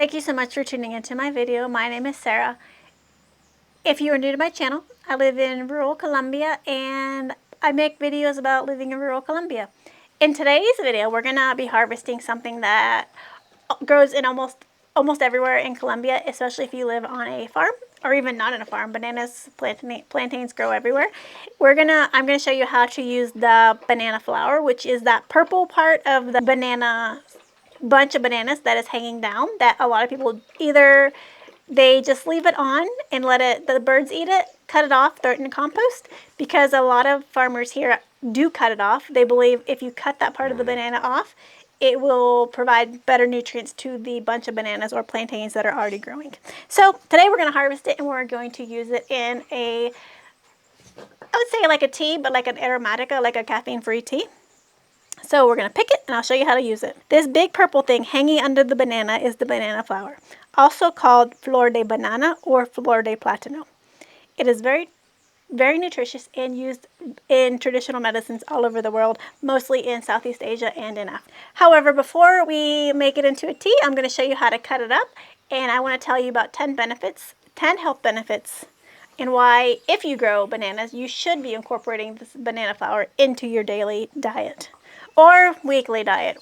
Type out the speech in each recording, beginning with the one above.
Thank you so much for tuning into my video. My name is Sarah. If you are new to my channel, I live in rural Colombia and I make videos about living in rural Colombia. In today's video, we're going to be harvesting something that grows in almost everywhere in Colombia, especially if you live on a farm or even not on a farm. Bananas, plantains grow everywhere. I'm gonna show you how to use the banana flower, which is that purple part of the banana bunch of bananas that is hanging down, that a lot of people either they just leave it on and let the birds eat it, cut it off, throw it in compost, because a lot of farmers here do cut it off. They believe if you cut that part of the banana off, it will provide better nutrients to the bunch of bananas or plantains that are already growing. So today we're going to harvest it and we're going to use it in I would say like a tea, but like an aromatica, like a caffeine-free tea. So we're going to pick it and I'll show you how to use it. This big purple thing hanging under the banana is the banana flower, also called flor de banana or flor de platano. It is very nutritious and used in traditional medicines all over the world, mostly in Southeast Asia and in Africa. However, before we make it into a tea, I'm going to show you how to cut it up, and I want to tell you about 10 health benefits, and why, if you grow bananas, you should be incorporating this banana flower into your daily diet or weekly diet.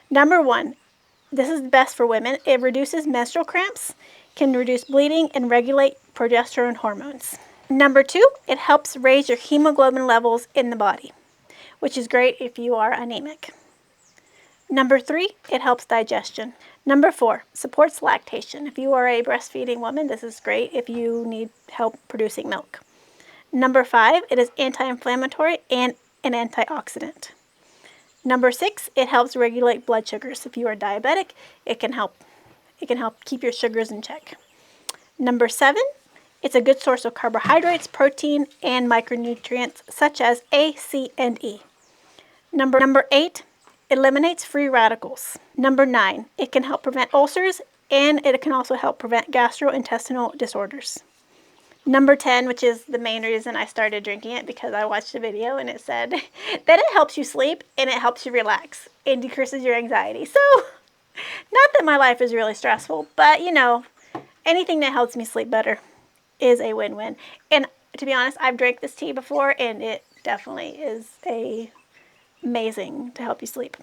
Number 1, this is best for women. It reduces menstrual cramps, can reduce bleeding, and regulate progesterone hormones. Number 2, it helps raise your hemoglobin levels in the body, which is great if you are anemic. Number 3, it helps digestion. Number 4, supports lactation. If you are a breastfeeding woman, this is great if you need help producing milk. Number 5, it is anti-inflammatory and an antioxidant. Number 6, it helps regulate blood sugars. If you are diabetic, it can help keep your sugars in check. Number 7, it's a good source of carbohydrates, protein, and micronutrients such as A, C, and E. Number 8, eliminates free radicals. Number 9, it can help prevent ulcers, and it can also help prevent gastrointestinal disorders. Number 10, which is the main reason I started drinking it, because I watched a video and it said that it helps you sleep and it helps you relax and decreases your anxiety. So, not that my life is really stressful, but you know, anything that helps me sleep better is a win-win. And to be honest, I've drank this tea before and it definitely is amazing to help you sleep.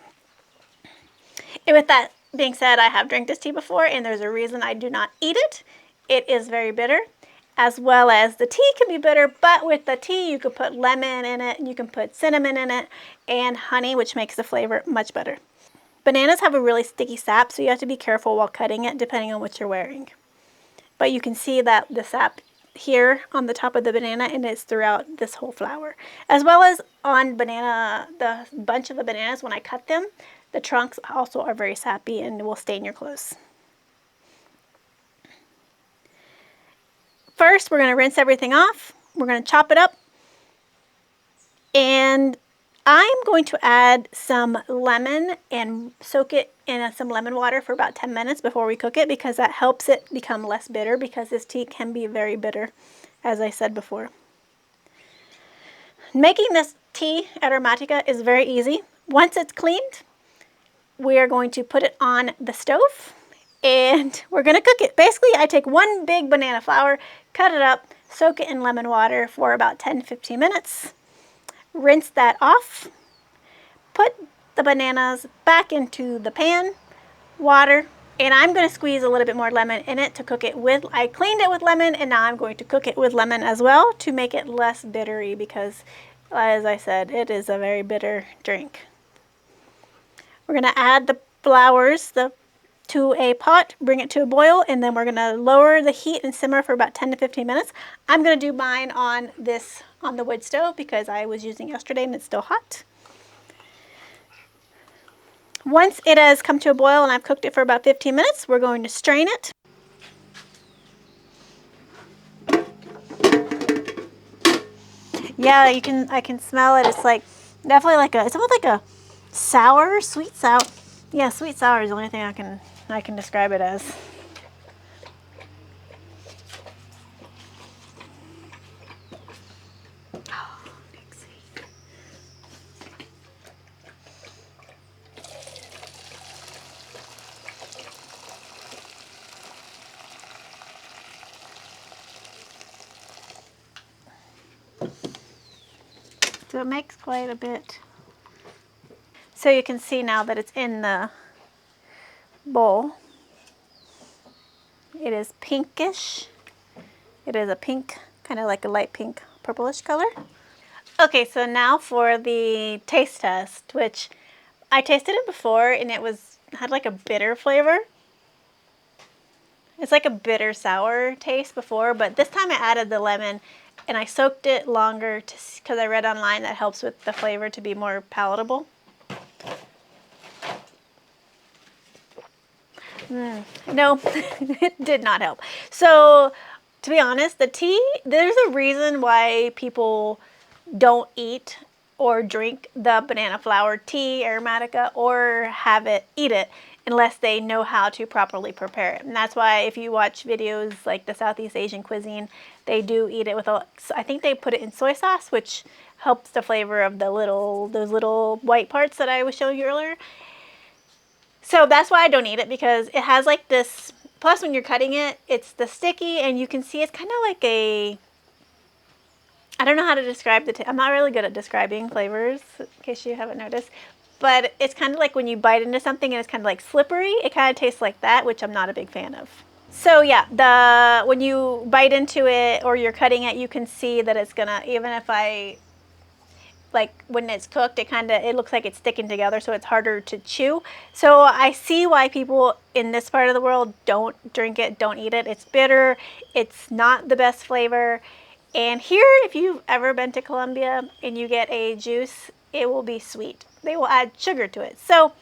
And with that being said, I have drank this tea before and there's a reason I do not eat it. It is very bitter, as well as the tea can be bitter, but with the tea you can put lemon in it, and you can put cinnamon in it, and honey, which makes the flavor much better. Bananas have a really sticky sap, so you have to be careful while cutting it depending on what you're wearing. But you can see that the sap here on the top of the banana, and it's throughout this whole flower. As well as on the bunch of the bananas, when I cut them, the trunks also are very sappy and will stain your clothes. First, we're going to rinse everything off. We're going to chop it up. And I'm going to add some lemon and soak it in some lemon water for about 10 minutes before we cook it, because that helps it become less bitter, because this tea can be very bitter, as I said before. Making this tea aromatica is very easy. Once it's cleaned, we are going to put it on the stove and we're going to cook it. Basically, I take one big banana flower, cut it up, soak it in lemon water for about 10-15 minutes. Rinse that off, put the bananas back into the pan, water, and I'm going to squeeze a little bit more lemon in it to cook it with. I cleaned it with lemon, and now I'm going to cook it with lemon as well to make it less bittery, because as I said, it is a very bitter drink. We're going to add the flowers to a pot, bring it to a boil, and then we're going to lower the heat and simmer for about 10-15 minutes. I'm going to do mine on the wood stove because I was using yesterday and it's still hot. Once it has come to a boil and I've cooked it for about 15 minutes, we're going to strain it. Yeah, I can smell it. It's like definitely it's almost like a sour, sweet sour. Yeah, sweet sour is the only thing I can describe it as. So it makes quite a bit. So you can see now that it's in the bowl. It is pinkish. It is a pink, kind of like a light pink, purplish color. Okay, so now for the taste test, which I tasted it before and it had like a bitter flavor. It's like a bitter sour taste before, but this time I added the lemon and I soaked it longer because I read online that helps with the flavor to be more palatable. No, it did not help. So to be honest, the tea, there's a reason why people don't eat or drink the banana flower tea, aromatica, or eat it unless they know how to properly prepare it. And that's why if you watch videos like the Southeast Asian cuisine, they do eat it with I think they put it in soy sauce, which helps the flavor of those little white parts that I was showing you earlier. So that's why I don't eat it, because it has like this, plus when you're cutting it, it's the sticky, and you can see it's kind of like I don't know how to describe I'm not really good at describing flavors, in case you haven't noticed, but it's kind of like when you bite into something and it's kind of like slippery. It kind of tastes like that, which I'm not a big fan of. So yeah, when you bite into it or you're cutting it, you can see that it's gonna, even if like when it's cooked, it looks like it's sticking together, so it's harder to chew. So I see why people in this part of the world don't drink it, don't eat it. It's bitter, it's not the best flavor. And here, if you've ever been to Colombia and you get a juice, it will be sweet. They will add sugar to it. So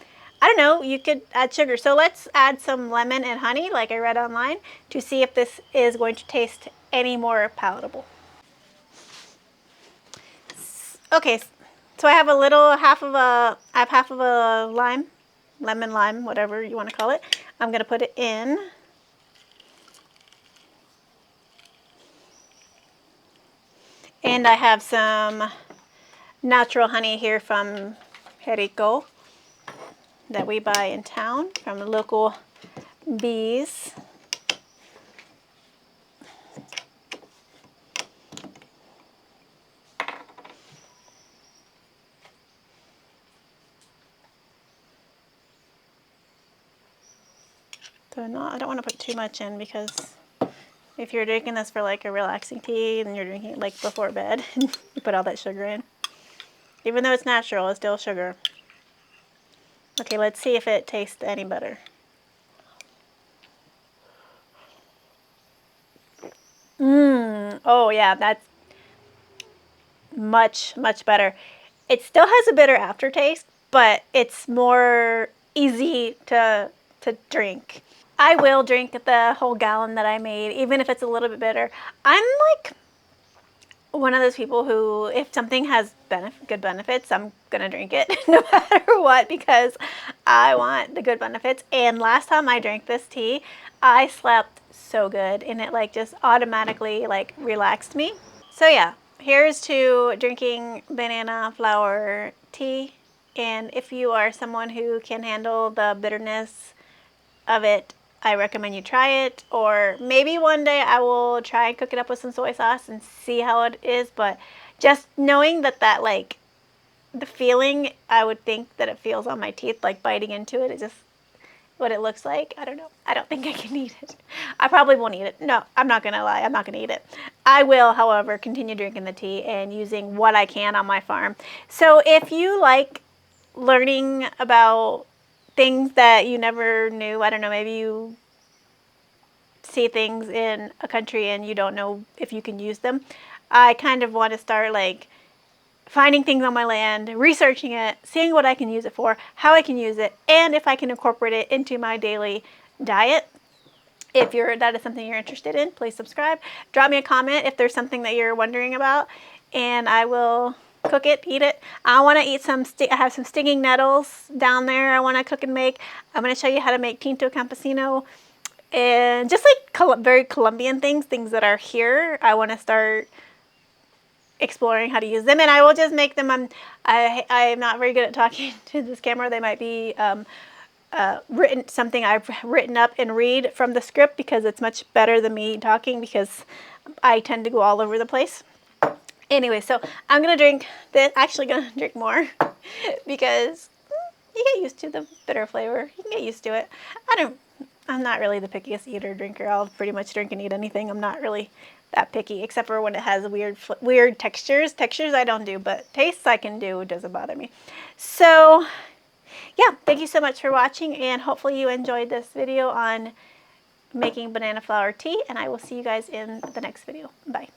I don't know, you could add sugar. So let's add some lemon and honey, like I read online, to see if this is going to taste any more palatable. Okay, so I have half of a lemon lime, whatever you want to call it. I'm going to put it in. And I have some natural honey here from Jericho that we buy in town from the local bees. So I don't want to put too much in, because if you're drinking this for like a relaxing tea and you're drinking it like before bed, you put all that sugar in. Even though it's natural, it's still sugar. Okay, let's see if it tastes any better. Oh yeah, that's much, much better. It still has a bitter aftertaste, but it's more easy to drink. I will drink the whole gallon that I made, even if it's a little bit bitter. I'm like one of those people who, if something has good benefits, I'm gonna drink it no matter what, because I want the good benefits. And last time I drank this tea, I slept so good, and it like just automatically like relaxed me. So yeah, here's to drinking banana flower tea. And if you are someone who can handle the bitterness of it, I recommend you try it. Or maybe one day I will try and cook it up with some soy sauce and see how it is. But just knowing that like the feeling, I would think that it feels on my teeth, like biting into it, just what it looks like. I don't know. I don't think I can eat it. I probably won't eat it. No, I'm not gonna lie. I'm not gonna eat it. I will, however, continue drinking the tea and using what I can on my farm. So if you like learning about things that you never knew, I don't know, maybe you see things in a country and you don't know if you can use them, I kind of want to start like finding things on my land, researching it, seeing what I can use it for, how I can use it, and if I can incorporate it into my daily diet. If that is something you're interested in, please subscribe. Drop me a comment if there's something that you're wondering about, and I will cook it, eat it. I want to eat I have some stinging nettles down there I want to cook and make. I'm going to show you how to make tinto campesino, and just like very Colombian things that are here. I want to start exploring how to use them, and I will just make them. I'm not very good at talking to this camera. They might be something I've written up and read from the script, because it's much better than me talking, because I tend to go all over the place. Anyway, so I'm going to drink this, actually going to drink more because you get used to the bitter flavor. You can get used to it. I'm not really the pickiest eater drinker. I'll pretty much drink and eat anything. I'm not really that picky, except for when it has weird textures. Textures I don't do, but tastes I can do. It doesn't bother me. So yeah, thank you so much for watching, and hopefully you enjoyed this video on making banana flour tea, and I will see you guys in the next video. Bye.